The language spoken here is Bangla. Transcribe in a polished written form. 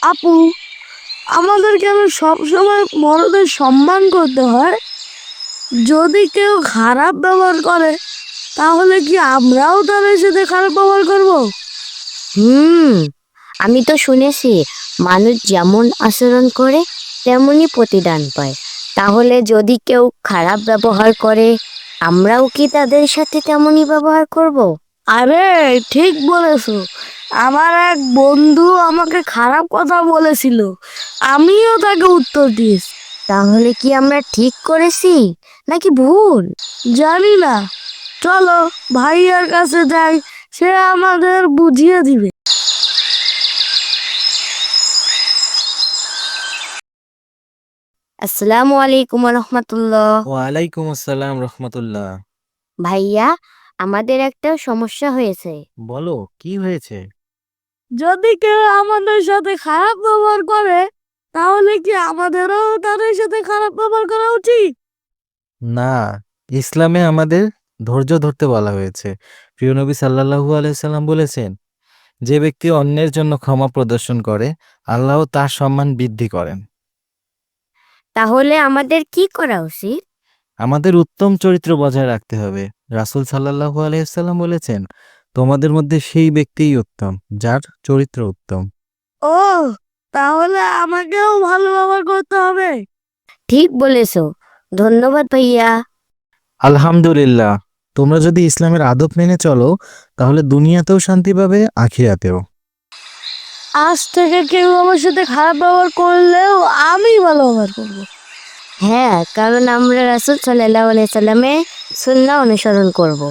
আপু, আমাদের কেন সবসময় বড়দের সম্মান করতে হয়? যদি কেউ খারাপ ব্যবহার করে তাহলে কি আমরাও তাদের সাথে খারাপ ব্যবহার করব? হুম আমি তো শুনেছি মানুষ যেমন আচরণ করে তেমনই প্রতিদান পায়। তাহলে যদি কেউ খারাপ ব্যবহার করে আমরাও কি তাদের সাথে তেমনই ব্যবহার করব? আরে, ঠিক বলেছো। আমার এক বন্ধু আমাকে খারাপ কথা বলেছিল, আমিও তাকে উত্তর দিয়েছি। তাহলে কি আমরা ঠিক করেছি নাকি ভুল? জানি না, চলো ভাইয়ার কাছে যাই, সে আমাদের বুঝিয়ে দিবে। আসসালামু আলাইকুম রহমতুল্লাহ। ওয়ালাইকুম আসসালাম রহমতুল্লাহ। ভাইয়া, আমাদের একটা সমস্যা হয়েছে। বলো, কি হয়েছে? যদি কেউ আমাদের সাথে খারাপ ব্যবহার করে তাহলে কি আমাদেরও তাদের সাথে খারাপ ব্যবহার করা উচিত? না, ইসলামে আমাদের ধৈর্য ধরতে বলা হয়েছে। প্রিয় নবী সাল্লাল্লাহু আলাইহি সাল্লাম বলেছেন, যে ব্যক্তি অন্যের জন্য ক্ষমা প্রদর্শন করে আল্লাহ তার সম্মান বৃদ্ধি করেন। তাহলে আমাদের কি করা উচিত? আমাদের উত্তম চরিত্র বজায় রাখতে হবে। রাসূল সাল্লাল্লাহু আলাইহি সাল্লাম বলেছেন, তোমাদের মধ্যে সেই ব্যক্তিই উত্তম যার চরিত্র উত্তম। ও, তাহলে আমাকেও ভালো ব্যবহার করতে হবে। ঠিক বলেছো, ধন্যবাদ ভাইয়া। আলহামদুলিল্লাহ, তোমরা যদি ইসলামের আদব মেনে চলো তাহলে দুনিয়াতেও শান্তি পাবে, আখিরাতেও। আজ থেকে কেউ আমার সাথে খারাপ ব্যবহার করলেও আমি ভালো ব্যবহার করবো। হ্যাঁ, কারণ আমরা রাসূল সাল্লাল্লাহু আলাইহি সাল্লামের সুন্নাহ অনুসরণ করব।